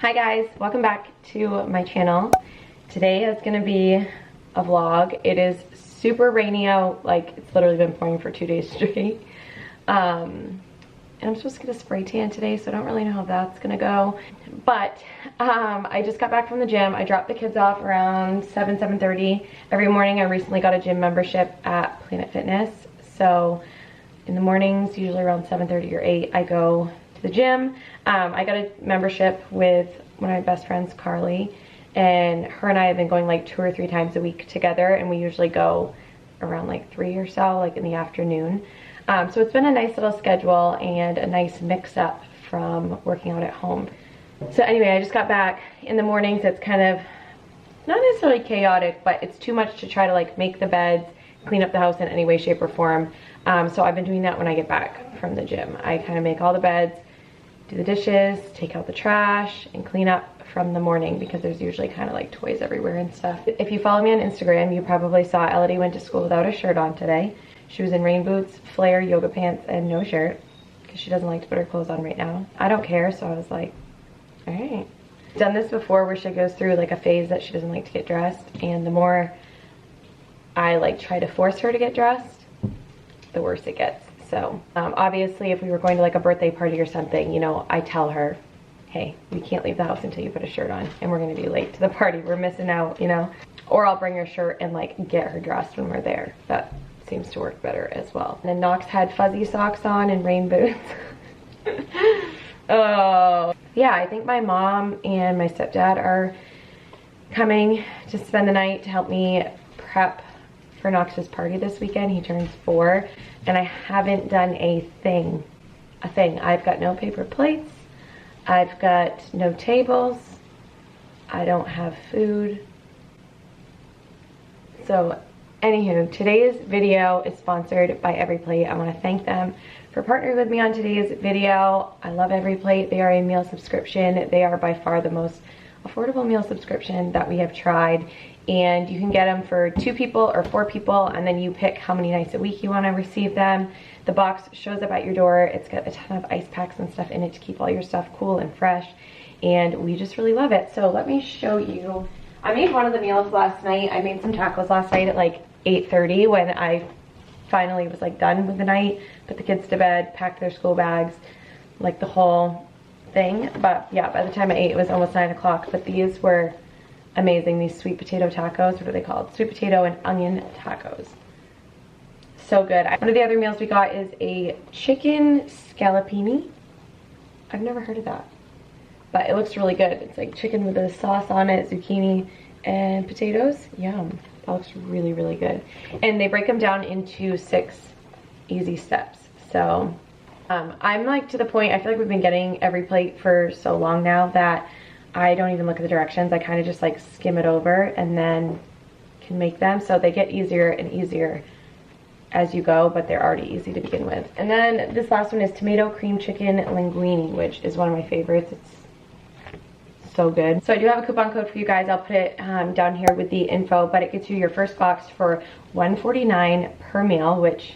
Hi guys, welcome back to my channel. Today is gonna be a vlog. It is super rainy out, like it's literally been pouring for 2 days straight. And I'm supposed to get a spray tan today, so I don't really know how that's gonna go. But I just got back from the gym. I dropped the kids off around 7:30 every morning. I recently got a gym membership at Planet Fitness. So in the mornings, usually around 7:30 or 8, I go to the gym. I got a membership with one of my best friends, Carly, and her and I have been going like 2 or 3 times a week together, and we usually go around like 3 or so, like in the afternoon. So it's been a nice little schedule and a nice mix up from working out at home. So anyway, I just got back. In the mornings, it's kind of not necessarily chaotic, but it's too much to try to like make the beds, clean up the house in any way, shape, or form. So I've been doing that when I get back from the gym. I kind of make all the beds, do the dishes, take out the trash, and clean up from the morning because there's usually kind of like toys everywhere and stuff. If you follow me on Instagram, you probably saw Elodie went to school without a shirt on today. She was in rain boots, flare, yoga pants, and no shirt because she doesn't like to put her clothes on right now. I don't care, so I was like, all right. Done this before where she goes through like a phase that she doesn't like to get dressed, and the more I like try to force her to get dressed, the worse it gets. So obviously if we were going to like a birthday party or something, you know, I tell her, hey, you can't leave the house until you put a shirt on and we're gonna be late to the party, we're missing out, you know. Or I'll bring her shirt and like get her dressed when we're there. That seems to work better as well. And then Knox had fuzzy socks on and rain boots. Oh yeah, I think my mom and my stepdad are coming to spend the night to help me prep for Knox's party this weekend. He turns 4 and I haven't done a thing. I've got no paper plates. I've got no tables. I don't have food. So anywho, today's video is sponsored by Every Plate. I want to thank them for partnering with me on today's video. I love Every Plate. They are a meal subscription. They are by far the most affordable meal subscription that we have tried, and you can get them for 2 people or 4 people, and then you pick how many nights a week you want to receive them. The box shows up at your door. It's got a ton of ice packs and stuff in it to keep all your stuff cool and fresh, and we just really love it. So let me show you. I made one of the meals last night. I made some tacos last night at like 8:30 when I finally was like done with the night, put the kids to bed, packed their school bags, like the whole thing. But yeah, by the time I ate, it was almost 9 o'clock. But these were amazing. These sweet potato tacos, what are they called? Sweet potato and onion tacos. So good. One of the other meals we got is a chicken scallopini. I've never heard of that, but it looks really good. It's like chicken with a sauce on it, zucchini and potatoes. Yum. That looks really, really good. And they break them down into 6 easy steps. So I'm like to the point, I feel like we've been getting Every Plate for so long now that I don't even look at the directions. I kind of just like skim it over and then can make them. So they get easier and easier as you go, but they're already easy to begin with. And then this last one is tomato cream chicken linguine, which is one of my favorites. It's so good. So I do have a coupon code for you guys. I'll put it down here with the info, but it gets you your first box for $1.49 per meal, which,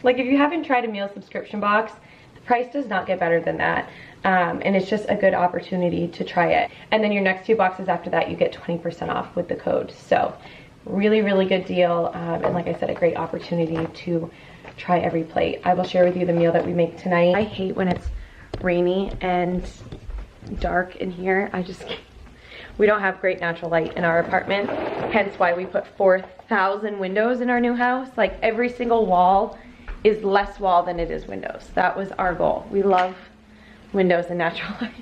like, if you haven't tried a meal subscription box, the price does not get better than that. And it's just a good opportunity to try it. And then your next 2 boxes after that, you get 20% off with the code. So really, really good deal. And like I said, a great opportunity to try Every Plate. I will share with you the meal that we make tonight. I hate when it's rainy and dark in here. We don't have great natural light in our apartment. Hence why we put 4,000 windows in our new house. Like every single wall is less wall than it is windows. That was our goal. We love windows and natural light.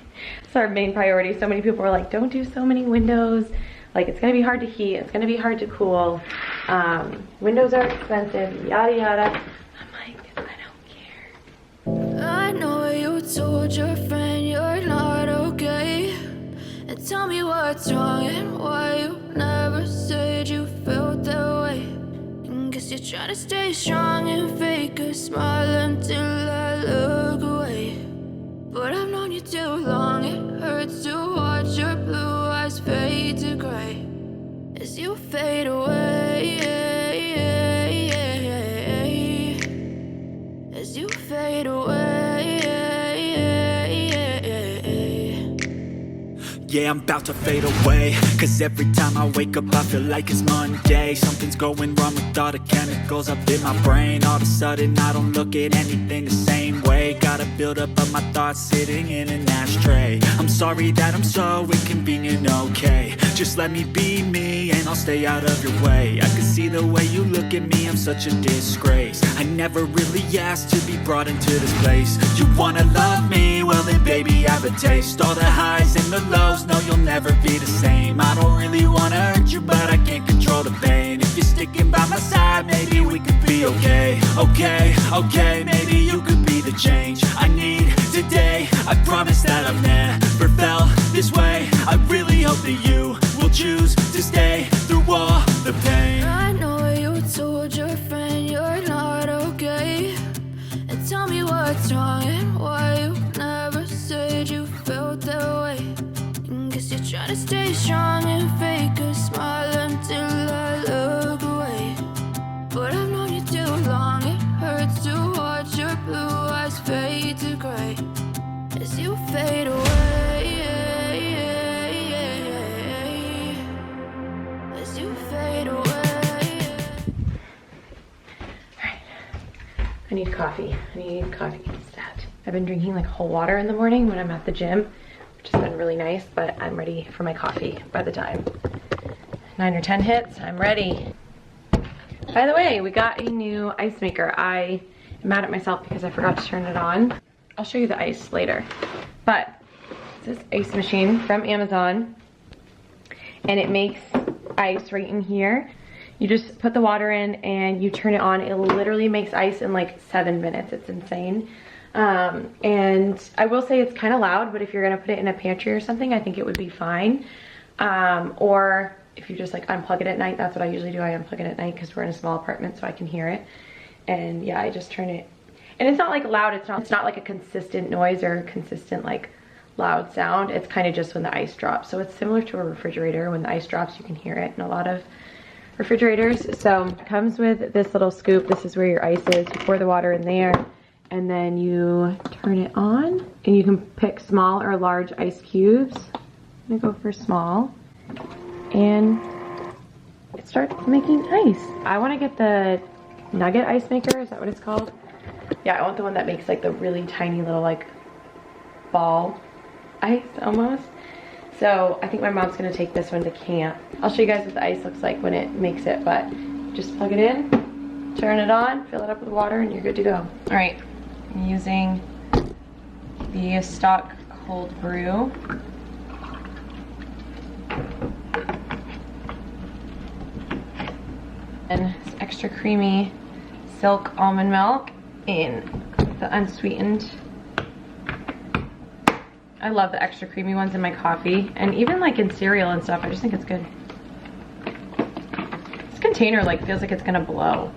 It's our main priority. So many people are like, don't do so many windows. Like, it's gonna be hard to heat, it's gonna be hard to cool. Windows are expensive, yada yada. I'm like, I don't care. I know you told your friend you're not okay, and tell me what's wrong and why you never said you felt that way. And guess you're trying to stay strong and fake a smile until I look away. But I've known you too long, it hurts to watch your blue eyes fade to gray as you fade away, as you fade away. Yeah, I'm about to fade away, cause every time I wake up I feel like it's Monday. Something's going wrong with all the chemicals up in my brain. All of a sudden I don't look at anything the same way. Gotta build up of my thoughts sitting in an ashtray. I'm sorry that I'm so inconvenient, okay. Just let me be me and I'll stay out of your way. I can see the way you look at me, I'm such a disgrace. I never really asked to be brought into this place. You wanna love me? Well then baby, have a taste. All the highs and the lows, no you'll never be the same. I don't really wanna hurt you, but I can't control the pain. If you're sticking by my side, maybe we could be okay. Okay, maybe you could be the change I need today. I promise that I've never felt this way. I really hope that you will choose to stay through all the pain. I know you told your friend you're not okay, and tell me what's wrong and why you never said you felt that way. And guess you're trying to stay strong and fake a smile until I look away. But I've known you too long, it hurts to watch your blue eyes fade to gray as you fade away, as you fade away. Alright, I need coffee. Stat. I've been drinking like whole water in the morning when I'm at the gym, which has been really nice, but I'm ready for my coffee by the time 9 or 10 hits. I'm ready. By the way, we got a new ice maker. I am mad at myself because I forgot to turn it on. I'll show you the ice later. But this is ice machine from Amazon, and it makes ice right in here. You just put the water in and you turn it on. It literally makes ice in like 7 minutes. It's insane. And I will say it's kind of loud, but if you're gonna put it in a pantry or something, I think it would be fine. Or if you just like unplug it at night, that's what I usually do. I unplug it at night because we're in a small apartment so I can hear it. And yeah, I just turn it. And it's not like loud, it's not like a consistent noise or a consistent like loud sound. It's kind of just when the ice drops. So it's similar to a refrigerator. When the ice drops, you can hear it in a lot of refrigerators. So it comes with this little scoop. This is where your ice is. You pour the water in there and then you turn it on, and you can pick small or large ice cubes. I'm gonna go for small, and it starts making ice. I want to get the nugget ice maker. Is that what it's called? Yeah, I want the one that makes like the really tiny little like ball ice almost. So I think my mom's gonna take this one to camp. I'll show you guys what the ice looks like when it makes it, but just plug it in, turn it on, fill it up with water, and you're good to go. All right, I'm using the stock cold brew. And it's extra creamy silk almond milk in the unsweetened. I love the extra creamy ones in my coffee, and even like in cereal and stuff. I just think it's good. This container like feels like it's gonna blow.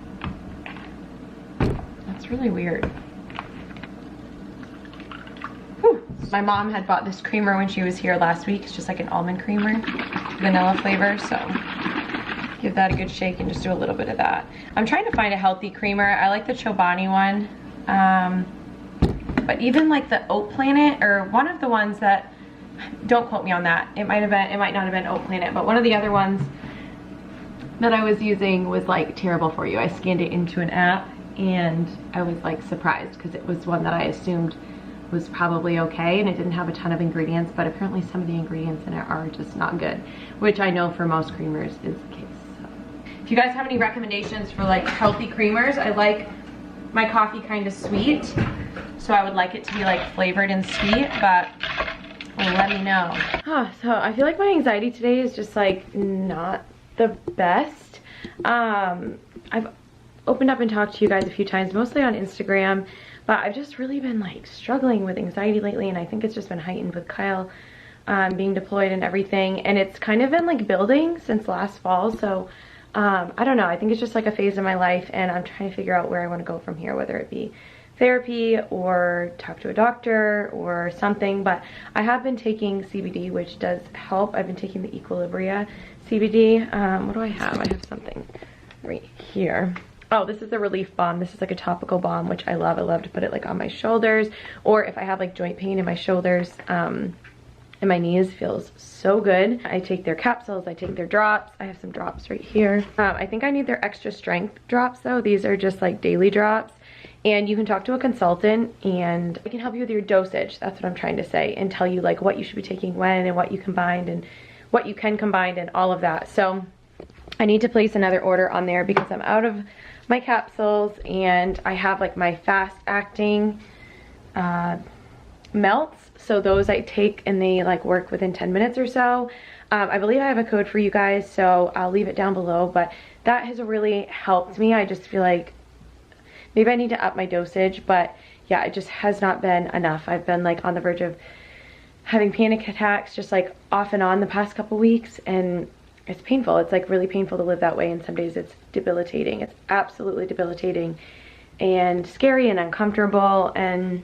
That's really weird. Whew. My mom had bought this creamer when she was here last week. It's just like an almond creamer, vanilla flavor, so give that a good shake and just do a little bit of that. I'm trying to find a healthy creamer. I like the Chobani one. But even like the Oat Planet, or one of the ones that, don't quote me on that. It might not have been Oat Planet, but one of the other ones that I was using was like terrible for you. I scanned it into an app and I was like surprised because it was one that I assumed was probably okay, and it didn't have a ton of ingredients, but apparently some of the ingredients in it are just not good, which I know for most creamers is the case. So if you guys have any recommendations for like healthy creamers, I like my coffee kind of sweet, so I would like it to be like flavored and sweet, but let me know. So I feel like my anxiety today is just like not the best. I've opened up and talked to you guys a few times, mostly on Instagram, but I've just really been like struggling with anxiety lately, and I think it's just been heightened with Kyle being deployed and everything, and it's kind of been like building since last fall. So I don't know, I think it's just like a phase in my life, and I'm trying to figure out where I want to go from here, whether it be therapy or talk to a doctor or something. But I have been taking CBD, which does help. I've been taking the Equilibria CBD. What do I have? I have something right here. Oh, this is the relief balm. This is like a topical balm, which I love. I love to put it like on my shoulders, or if I have like joint pain in my shoulders, and my knees feels so good. I take their capsules, I take their drops. I have some drops right here. I think I need their extra strength drops though. These are just like daily drops. And you can talk to a consultant and I can help you with your dosage. That's what I'm trying to say, and tell you like what you should be taking when and what you combined and what you can combine and all of that. So I need to place another order on there because I'm out of my capsules, and I have like my fast acting melts. So those I take and they like work within 10 minutes or so. I believe I have a code for you guys, so I'll leave it down below, but that has really helped me. I just feel like maybe I need to up my dosage, but yeah, it just has not been enough. I've been like on the verge of having panic attacks just like off and on the past couple weeks, and it's painful. It's like really painful to live that way, and some days it's debilitating. It's absolutely debilitating and scary and uncomfortable, and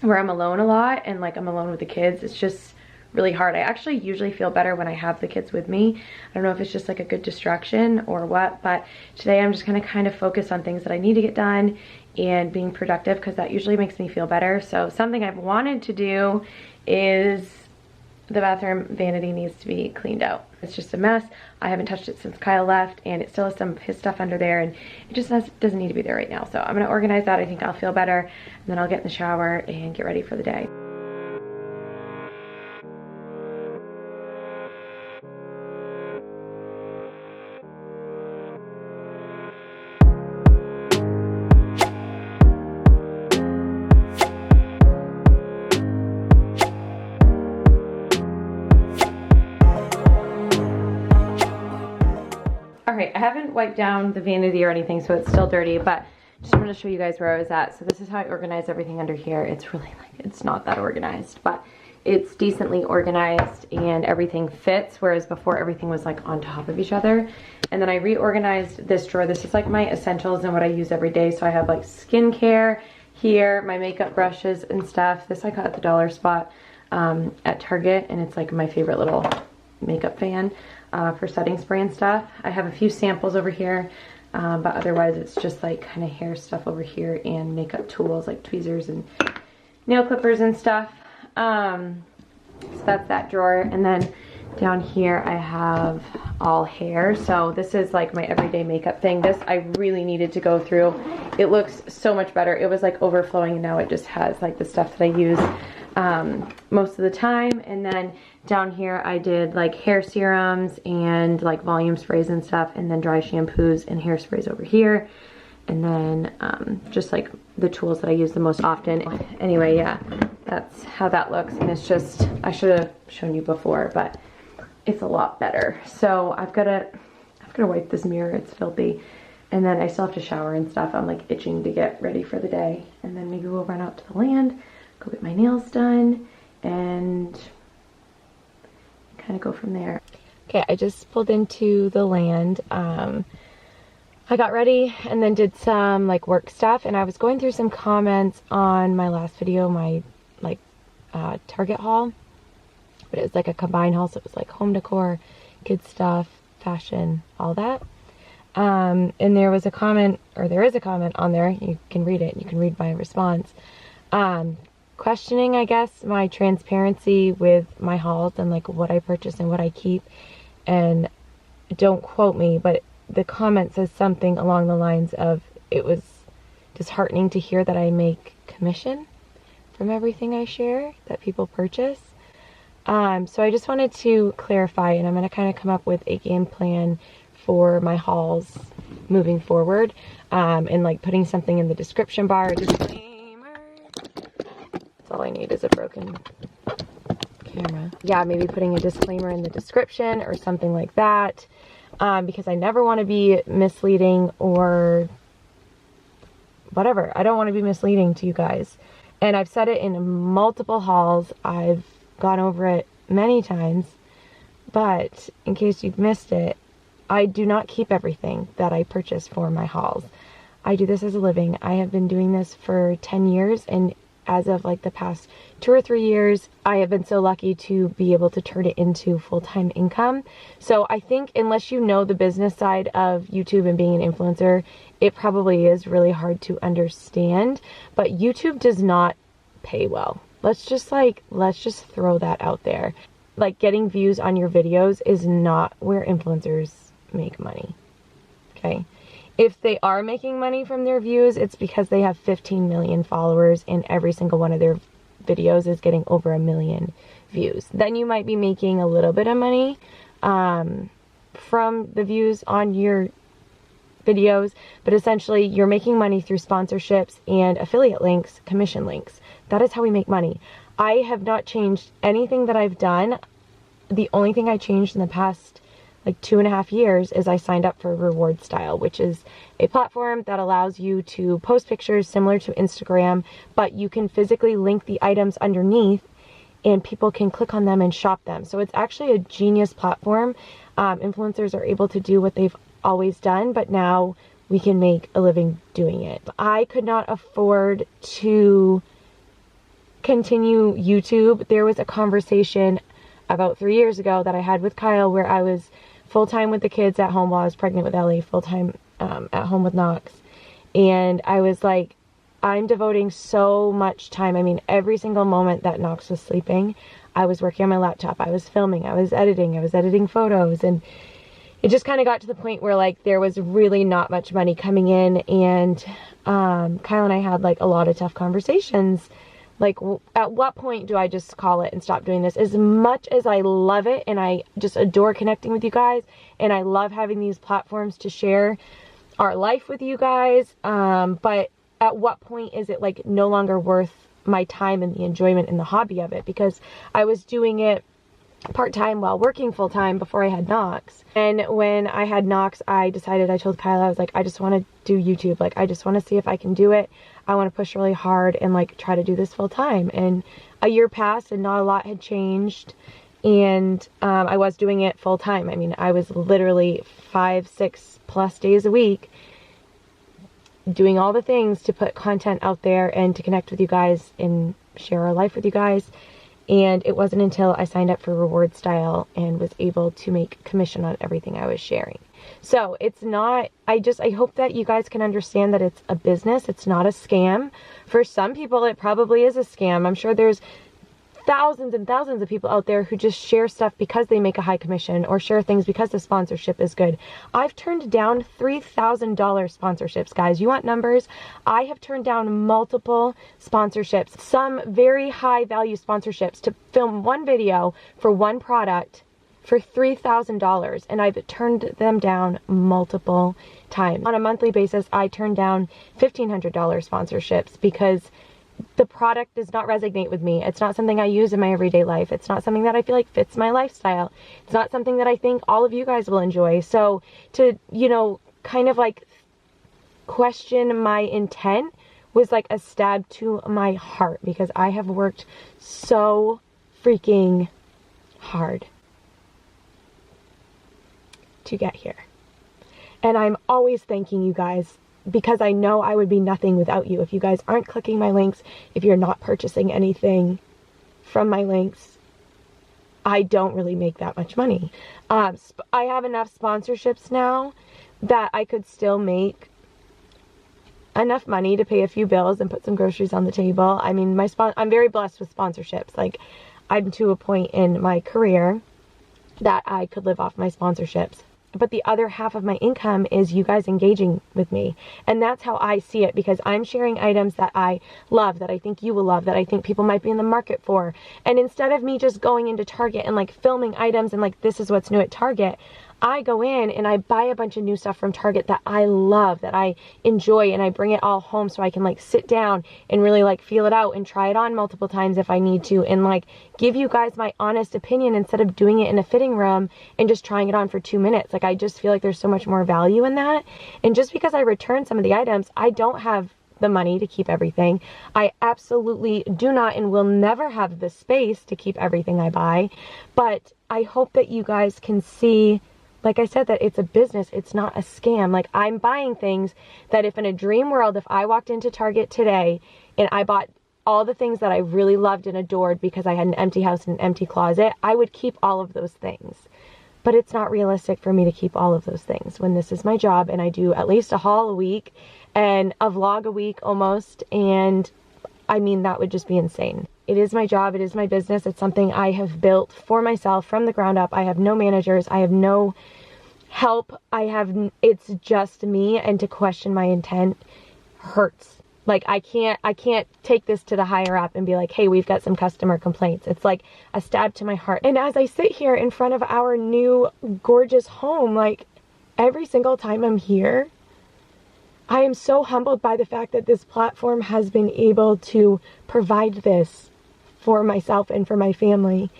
where I'm alone a lot and like I'm alone with the kids, it's just really hard. I actually usually feel better when I have the kids with me. I don't know if it's just like a good distraction or what, but today I'm just gonna kind of focus on things that I need to get done and being productive, because that usually makes me feel better. So something I've wanted to do is the bathroom vanity needs to be cleaned out. It's just a mess. I haven't touched it since Kyle left, and it still has some of his stuff under there, and it just doesn't need to be there right now. So I'm gonna organize that. I think I'll feel better, and then I'll get in the shower and get ready for the day. Alright, I haven't wiped down the vanity or anything, so it's still dirty, but just wanted to show you guys where I was at. So this is how I organize everything under here. It's really like, it's not that organized, but it's decently organized and everything fits, whereas before everything was like on top of each other. And then I reorganized this drawer. This is like my essentials and what I use every day. So I have like skincare here, my makeup brushes and stuff. This I got at the dollar spot at Target, and it's like my favorite little makeup fan for setting spray and stuff. I have a few samples over here, but otherwise it's just like kind of hair stuff over here and makeup tools like tweezers and nail clippers and stuff. So that's that drawer. And then down here I have all hair. So this is like my everyday makeup thing. This I really needed to go through. It looks so much better. It was like overflowing, and now it just has like the stuff that I use most of the time. And then down here I did like hair serums and like volume sprays and stuff, and then dry shampoos and hairsprays over here, and then just like the tools that I use the most often. Anyway, yeah, that's how that looks, and it's just, I should have shown you before, but it's a lot better. So I've got to wipe this mirror, it's filthy, and then I still have to shower and stuff. I'm like itching to get ready for the day, and then maybe we'll run out to the land, go get my nails done, and kind of go from there. Okay, I just pulled into the land. I got ready and then did some like work stuff, and I was going through some comments on my last video, my like Target haul, but it was like a combined haul, so it was like home decor, kids stuff, fashion, all that. And there was a comment, or there is a comment on there, you can read it, you can read my response, questioning, I guess, my transparency with my hauls and like what I purchase and what I keep. And don't quote me, but the comment says something along the lines of, it was disheartening to hear that I make commission from everything I share that people purchase. So I just wanted to clarify, and I'm going to kind of come up with a game plan for my hauls moving forward, and like putting something in the description bar. All I need is a broken camera. Yeah, maybe putting a disclaimer in the description or something like that, because I never want to be misleading or whatever. I don't want to be misleading to you guys. And I've said it in multiple hauls. I've gone over it many times, but in case you've missed it, I do not keep everything that I purchase for my hauls. I do this as a living. I have been doing this for 10 years, and as of like the past 2 or 3 years, I have been so lucky to be able to turn it into full-time income. So I think unless you know the business side of YouTube and being an influencer, it probably is really hard to understand. But YouTube does not pay well. Let's just throw that out there. Like, getting views on your videos is not where influencers make money. Okay? If they are making money from their views, it's because they have 15 million followers and every single one of their videos is getting over 1 million views. Then you might be making a little bit of money from the views on your videos, but essentially you're making money through sponsorships and affiliate links, commission links. That is how we make money. I have not changed anything that I've done. The only thing I changed in the past like 2.5 years is I signed up for Reward Style, which is a platform that allows you to post pictures similar to Instagram, but you can physically link the items underneath and people can click on them and shop them. So it's actually a genius platform. Influencers are able to do what they've always done, but now we can make a living doing it. I could not afford to continue YouTube. There was a conversation about 3 years ago that I had with Kyle where I was full-time with the kids at home while I was pregnant with Ellie, full-time at home with Knox. And I was like, I'm devoting so much time. I mean, every single moment that Knox was sleeping, I was working on my laptop. I was filming. I was editing photos. And it just kind of got to the point where like there was really not much money coming in. And Kyle and I had like a lot of tough conversations. Like, at what point do I just call it and stop doing this? As much as I love it and I just adore connecting with you guys and I love having these platforms to share our life with you guys, but at what point is it like no longer worth my time and the enjoyment and the hobby of it? Because I was doing it part-time while working full-time before I had Knox. And when I had Knox, I told Kyle, I was like, I just want to do YouTube. Like, I just want to see if I can do it. I want to push really hard and like try to do this full-time. And a year passed and not a lot had changed. And I was doing it full-time. I mean, I was literally 5-6+ days a week doing all the things to put content out there and to connect with you guys and share our life with you guys. And it wasn't until I signed up for Reward Style and was able to make commission on everything I was sharing. So it's not, I hope that you guys can understand that it's a business. It's not a scam. For some people, it probably is a scam. I'm sure there's thousands and thousands of people out there who just share stuff because they make a high commission or share things because the sponsorship is good. I've turned down $3,000 sponsorships, guys. You want numbers? I have turned down multiple sponsorships, some very high value sponsorships to film one video for one product for $3,000, and I've turned them down multiple times. On a monthly basis, I turn down $1,500 sponsorships because the product does not resonate with me. It's not something I use in my everyday life. It's not something that I feel like fits my lifestyle. It's not something that I think all of you guys will enjoy. So to, you know, kind of like question my intent was like a stab to my heart because I have worked so freaking hard to get here. And I'm always thanking you guys because I know I would be nothing without you. If you guys aren't clicking my links, if you're not purchasing anything from my links, I don't really make that much money. I have enough sponsorships now that I could still make enough money to pay a few bills and put some groceries on the table. I mean, I'm very blessed with sponsorships. Like, I'm to a point in my career that I could live off my sponsorships. But the other half of my income is you guys engaging with me. And that's how I see it, because I'm sharing items that I love, that I think you will love, that I think people might be in the market for. And instead of me just going into Target and like filming items and like, this is what's new at Target, I go in and I buy a bunch of new stuff from Target that I love, that I enjoy, and I bring it all home so I can like sit down and really like feel it out and try it on multiple times if I need to, and like give you guys my honest opinion instead of doing it in a fitting room and just trying it on for 2 minutes. Like, I just feel like there's so much more value in that. And just because I return some of the items, I don't have the money to keep everything. I absolutely do not and will never have the space to keep everything I buy. But I hope that you guys can see, like I said, that it's a business. It's not a scam. Like, I'm buying things that if in a dream world, if I walked into Target today and I bought all the things that I really loved and adored because I had an empty house and an empty closet, I would keep all of those things. But it's not realistic for me to keep all of those things when this is my job and I do at least a haul a week and a vlog a week almost. And I mean, that would just be insane. It is my job. It is my business. It's something I have built for myself from the ground up. I have no managers. I have no help. It's just me, and to question my intent hurts. Like, I can't take this to the higher up and be like, hey, we've got some customer complaints. It's like a stab to my heart. And as I sit here in front of our new gorgeous home, like, every single time I'm here, I am so humbled by the fact that this platform has been able to provide this for myself and for my family.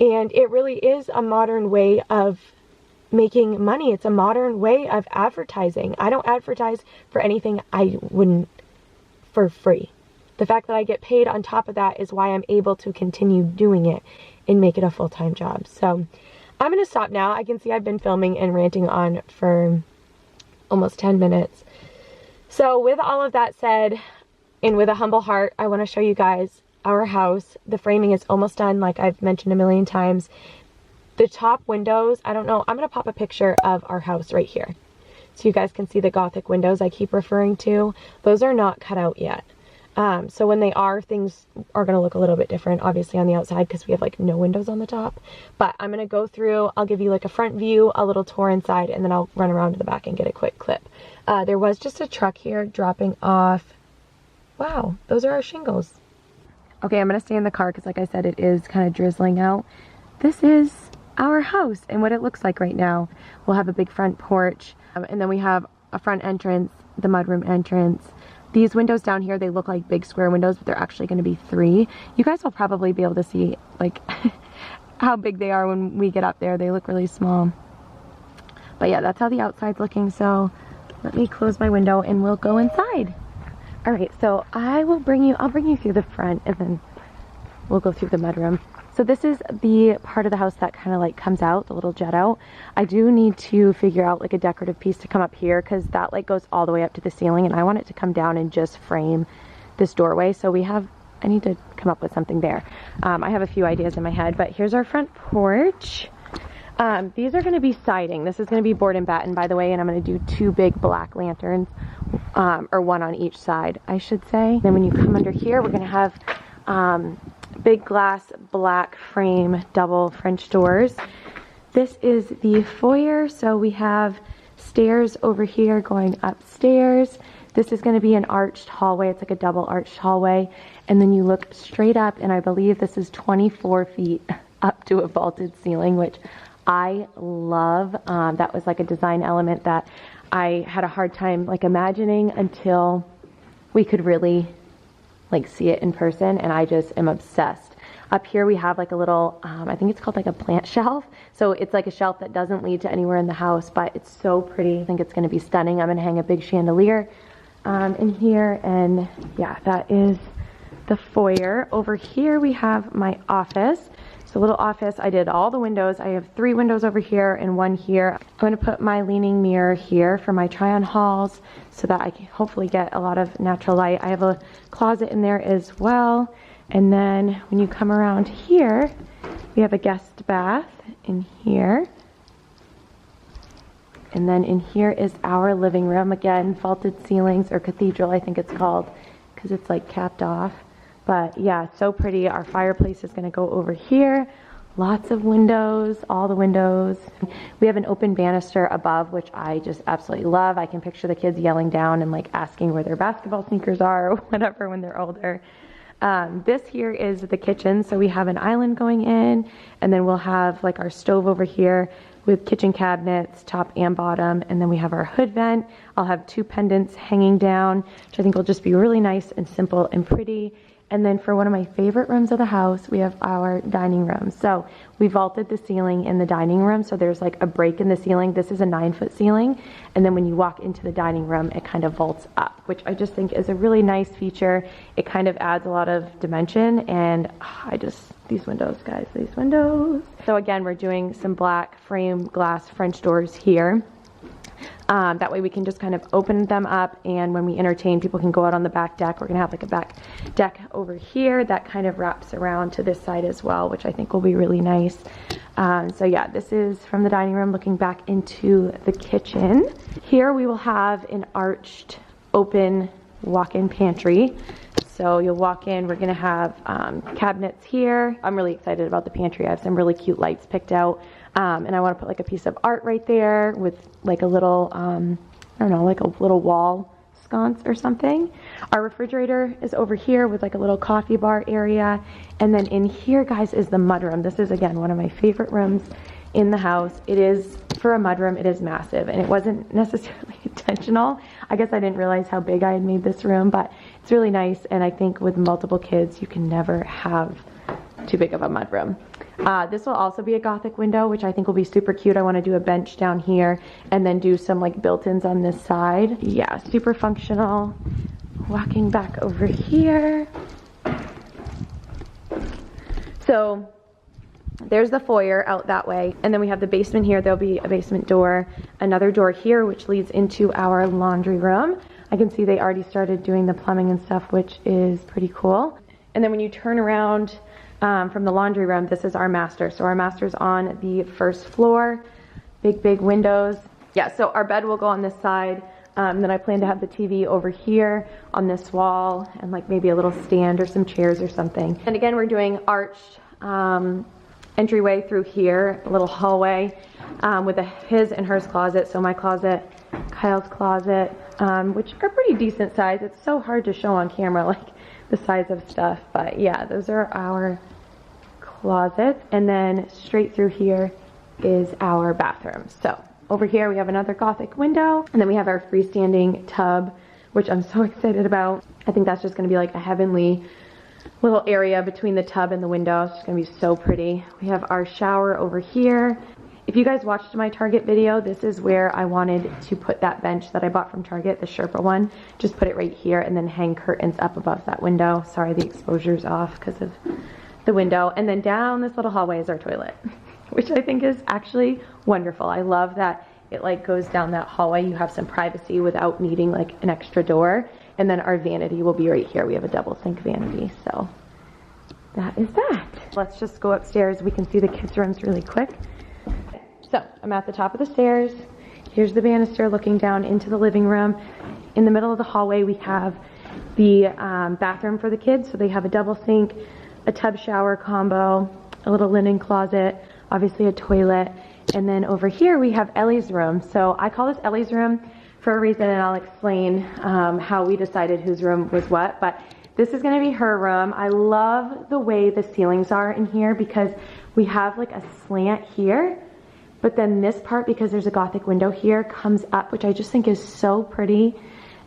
And it really is a modern way of making money. It's a modern way of advertising. I don't advertise for anything I wouldn't for free. The fact that I get paid on top of that is why I'm able to continue doing it and make it a full-time job. So I'm going to stop now. I can see I've been filming and ranting on for almost 10 minutes. So with all of that said, and with a humble heart, I want to show you guys our house. The framing is almost done, like I've mentioned a million times. The top windows, I don't know, I'm going to pop a picture of our house right here, so you guys can see the Gothic windows I keep referring to. Those are not cut out yet. So when they are, things are going to look a little bit different, obviously, on the outside, because we have like no windows on the top. But I'm going to go through, I'll give you like a front view, a little tour inside, and then I'll run around to the back and get a quick clip. There was just a truck here dropping off. Wow, those are our shingles. Okay, I'm going to stay in the car because, like I said, it is kind of drizzling out. This is our house and what it looks like right now. We'll have a big front porch, and then we have a front entrance, the mudroom entrance. These windows down here, they look like big square windows, but they're actually going to be 3. You guys will probably be able to see like how big they are when we get up there. They look really small. But yeah, that's how the outside's looking. So let me close my window and we'll go inside. All right, so I'll bring you through the front, and then we'll go through the mudroom. So this is the part of the house that kind of like comes out, the little jet out. I do need to figure out like a decorative piece to come up here, because that like goes all the way up to the ceiling, and I want it to come down and just frame this doorway. So I need to come up with something there. I have a few ideas in my head, but here's our front porch. These are going to be siding. This is going to be board and batten, by the way, and I'm going to do 2 big black lanterns, or 1 on each side, I should say. Then when you come under here, we're going to have big glass black frame double French doors. This is the foyer, so we have stairs over here going upstairs. This is going to be an arched hallway. It's like a double arched hallway, and then you look straight up, and I believe this is 24 feet up to a vaulted ceiling, which I love. That was like a design element that I had a hard time like imagining until we could really like see it in person, and I just am obsessed. Up here we have like a little, I think it's called like a plant shelf. So it's like a shelf that doesn't lead to anywhere in the house, but it's so pretty. I think it's going to be stunning. I'm going to hang a big chandelier in here, and yeah, that is the foyer. Over here we have my office. So little office, I did all the windows. I have 3 windows over here and 1 here. I'm going to put my leaning mirror here for my try-on hauls so that I can hopefully get a lot of natural light. I have a closet in there as well. And then when you come around here, we have a guest bath in here. And then in here is our living room. Again, vaulted ceilings, or cathedral I think it's called, because it's like capped off. But yeah, so pretty. Our fireplace is going to go over here. Lots of windows, all the windows. We have an open banister above, which I just absolutely love. I can picture the kids yelling down and like asking where their basketball sneakers are or whatever when they're older. This here is the kitchen. So we have an island going in, and then we'll have like our stove over here with kitchen cabinets, top and bottom. And then we have our hood vent. I'll have 2 pendants hanging down, which I think will just be really nice and simple and pretty. And then for one of my favorite rooms of the house, we have our dining room. So we vaulted the ceiling in the dining room, so there's like a break in the ceiling. This is a 9-foot ceiling, and then when you walk into the dining room, it kind of vaults up, which I just think is a really nice feature. It kind of adds a lot of dimension, and these windows, guys, these windows. So again, we're doing some black frame glass French doors here. That way we can just kind of open them up, and when we entertain, people can go out on the back deck. We're going to have like a back deck over here that kind of wraps around to this side as well, which I think will be really nice. So yeah, this is from the dining room looking back into the kitchen. Here we will have an arched open walk-in pantry. So you'll walk in, we're gonna have cabinets here. I'm really excited about the pantry. I have some really cute lights picked out. And I wanna put like a piece of art right there with like a little, I don't know, like a little wall sconce or something. Our refrigerator is over here with like a little coffee bar area. And then in here, guys, is the mudroom. This is, again, one of my favorite rooms in the house. It is, for a mudroom, it is massive, and it wasn't necessarily intentional. I guess I didn't realize how big I had made this room, but it's really nice, and I think with multiple kids, you can never have too big of a mudroom. This will also be a Gothic window, which I think will be super cute. I want to do a bench down here and then do some like built-ins on this side. Yeah, super functional. Walking back over here. So there's the foyer out that way, and then we have the basement here. There'll be a basement door, another door here, which leads into our laundry room. I can see they already started doing the plumbing and stuff, which is pretty cool. And then when you turn around from the laundry room, this is our master. So our master's on the first floor, big windows. Yeah, so our bed will go on this side. Then I plan to have the TV over here on this wall and like maybe a little stand or some chairs or something. And again, we're doing arched entryway through here, a little hallway with a his and hers closet. So my closet, Kyle's closet, which are pretty decent size. It's so hard to show on camera, like the size of stuff, but yeah, those are our closets. And then straight through here is our bathroom. So over here we have another Gothic window, and then we have our freestanding tub, which I'm so excited about. I think that's just gonna be like a heavenly little area between the tub and the window. It's just gonna be so pretty. We have our shower over here. If you guys watched my Target video, this is where I wanted to put that bench that I bought from Target, the Sherpa one. Just put it right here and then hang curtains up above that window. Sorry, the exposure's off because of the window. And then down this little hallway is our toilet, which I think is actually wonderful. I love that it like goes down that hallway. You have some privacy without needing like an extra door. And then our vanity will be right here. We have a double sink vanity, so that is that. Let's just go upstairs. We can see the kids' rooms really quick. So I'm at the top of the stairs. Here's the banister looking down into the living room. In the middle of the hallway, we have the bathroom for the kids. So they have a double sink, a tub shower combo, a little linen closet, obviously a toilet. And then over here, we have Ellie's room. So I call this Ellie's room for a reason, and I'll explain how we decided whose room was what. But this is gonna be her room. I love the way the ceilings are in here because we have like a slant here. But then this part, because there's a Gothic window here, comes up, which I just think is so pretty.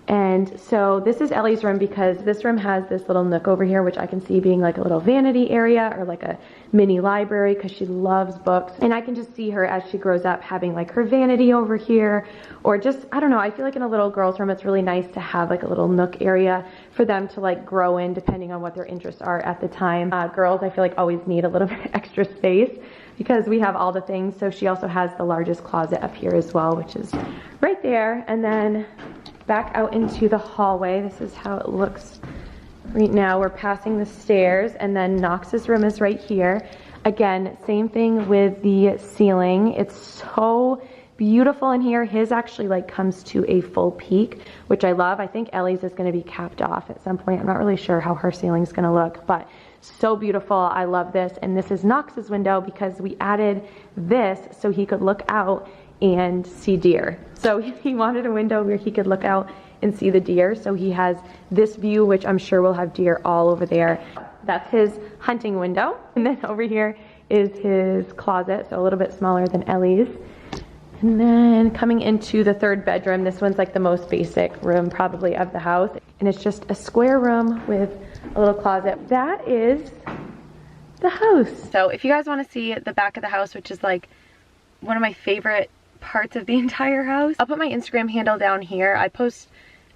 And so this is Ellie's room because this room has this little nook over here, which I can see being like a little vanity area or like a mini library because she loves books. And I can just see her as she grows up having like her vanity over here, or just, I don't know, I feel like in a little girl's room, it's really nice to have like a little nook area for them to like grow in depending on what their interests are at the time. Girls, I feel like always need a little bit extra space because we have all the things. So she also has the largest closet up here as well, which is right there. And then back out into the hallway. This is how it looks right now. We're passing the stairs, and then Knox's room is right here. Again, same thing with the ceiling. It's so beautiful in here. His actually like comes to a full peak, which I love. I think Ellie's is going to be capped off at some point. I'm not really sure how her ceiling's going to look, but so beautiful. I love this. And this is Knox's window because we added this so he could look out and see deer. So he wanted a window where he could look out and see the deer. So he has this view, which I'm sure will have deer all over there. That's his hunting window. And then over here is his closet, so a little bit smaller than Ellie's. And then coming into the third bedroom, this one's like the most basic room probably of the house. And it's just a square room with a little closet. That is the house. So if you guys want to see the back of the house, which is like one of my favorite parts of the entire house, I'll put my Instagram handle down here. I post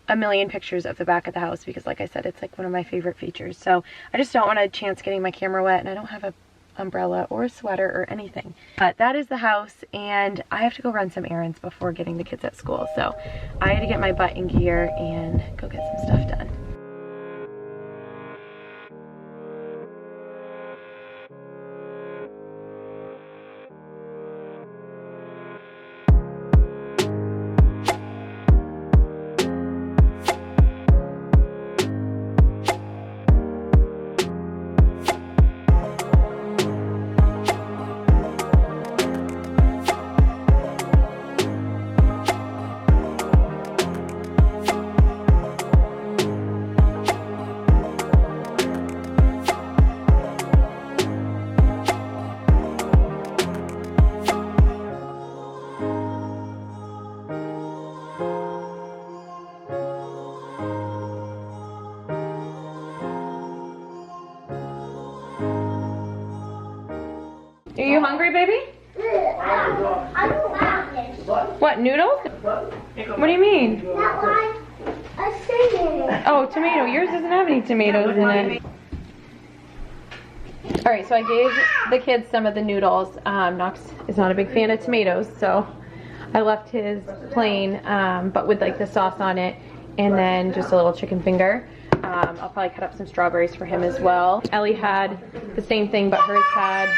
a million pictures of the back of the house because, like I said, it's like one of my favorite features. So I just don't want a chance getting my camera wet, and I don't have a umbrella or a sweater or anything. But that is the house, and I have to go run some errands before getting the kids at school. So I had to get my butt in gear and go get some stuff done. You hungry, baby? I don't want this. What, noodles? What do you mean? That one, a thing in it. Oh, tomato. Yours doesn't have any tomatoes in it. Alright, so I gave the kids some of the noodles. Knox is not a big fan of tomatoes, so I left his plain, but with like the sauce on it, and then just a little chicken finger. I'll probably cut up some strawberries for him as well. Ellie had the same thing, but hers had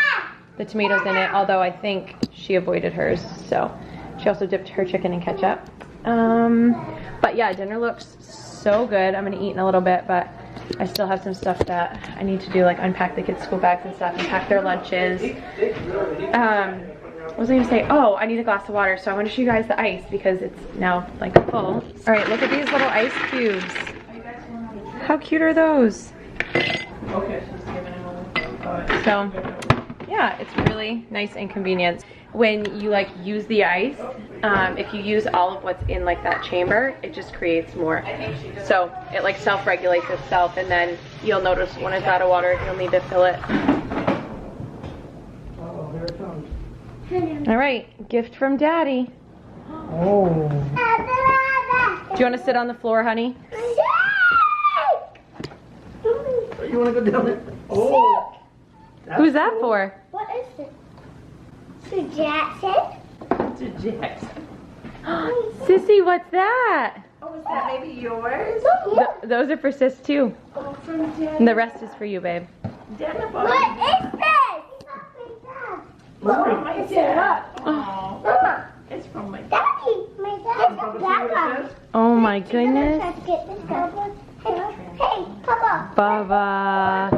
the tomatoes in it, although I think she avoided hers, so she also dipped her chicken in ketchup. But yeah, dinner looks so good. I'm gonna eat in a little bit, but I still have some stuff that I need to do, like unpack the kids' school bags and stuff and pack their lunches. What was I gonna say? Oh, I need a glass of water, so I want to show you guys the ice because it's now like full. All right, look at these little ice cubes. How cute are those? So, yeah, it's really nice and convenient. When you like use the ice, if you use all of what's in like that chamber, it just creates more. So it like self-regulates itself, and then you'll notice when it's out of water, you'll need to fill it. All right, gift from Daddy. Oh. Do you want to sit on the floor, honey? You want to go down there? Oh. Who's that for? What is it? To Jackson? To Jackson. Sissy, what's that? Oh, is that maybe yours? Those are for Sis too. Oh, from Jen. And the rest is for you, babe. Jennifer. What is this? From my dad. Oh, Mama, it's from my dad. Daddy, my dad's Papa. Oh my goodness. Let's get this Papa. Hey, Papa. Baba.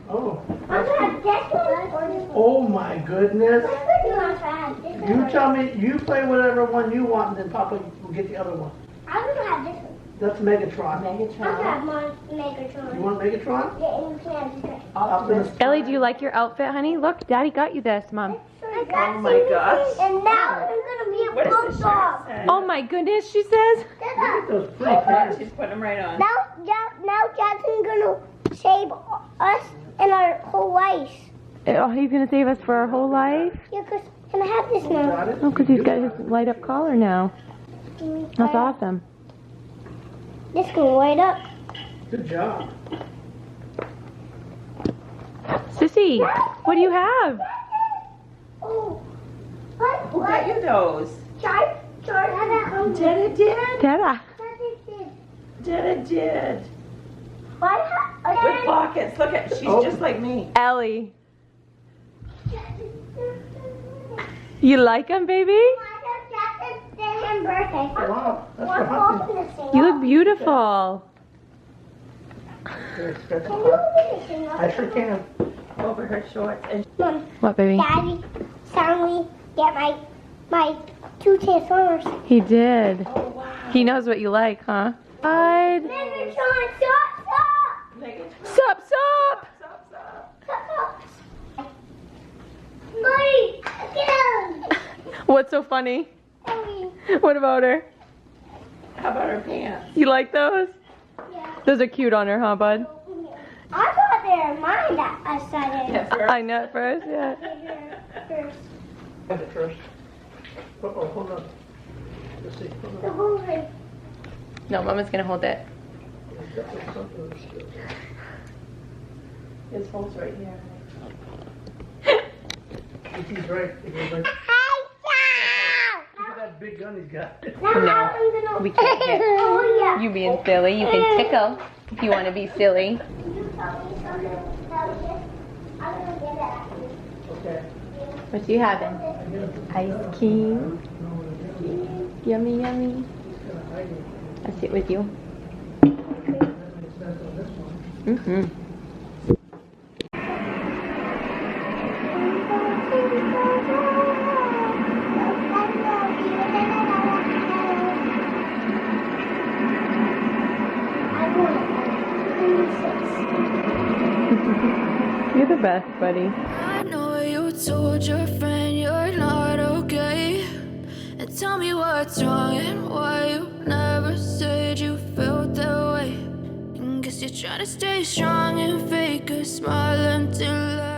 Oh. I'm gonna have this one or this one. Oh my goodness. I'm gonna have this one. You tell me, you play whatever one you want, and then Papa will get the other one. I'm gonna have this one. That's Megatron. I'm gonna have my Megatron. You want Megatron? Yeah, and you can have this one. Optimus. Ellie, do you like your outfit, honey? Look, Daddy got you this, Mom. Oh my gosh. And now I'm gonna be a What does the shirt bulldog. say? Oh my goodness, she says. Dada. Those pretty pants. She's putting them right on. Now Jackson's gonna save us and our whole life. Oh, he's gonna save us for our whole life? Yeah, cause can I have this now? Got it? Oh, because he's got his light up collar now. That's awesome. This can light up. Good job. Sissy, what do you have? Oh, what? Who got you those? Dada. Dada did? Dada. Dada did. What? With pockets. Look at, she's just like me. Ellie. You like them, baby? Wow, that's for hunting. You look beautiful. They're expensive. Can you sing I sure can. Over her shorts. And Mom, What, baby? Daddy saw me get my two Transformers. He did. oh, wow. He knows what you like, huh? Bud. Megatron, stop! Megatron. Sup, sup. Stop, stop. Stop! Buddy, again! What's so funny? Ellie. What about her? How about her pants? You like those? Yeah. Those are cute on her, huh, bud? I thought they were mine that I started. I know at first, yeah. First. Have it first. Uh-oh, hold on. Let's see. Hold The on. whole thing. No, Mama's gonna hold it. His hole's right here. He's right. He's right. Look at that big gun he's got. Now I'm gonna. We can't hit. Oh yeah. You being silly, you can tickle if you want to be silly. You tell me something. I'm gonna get it at you. Okay. What you having? Ice cream. Yummy, yummy. I'll sit with you. Mm-hmm. You're the best, buddy. I know you told your friend you're not okay. And tell me what's wrong and why you never said you felt that way. And guess you're trying to stay strong and fake a smile until I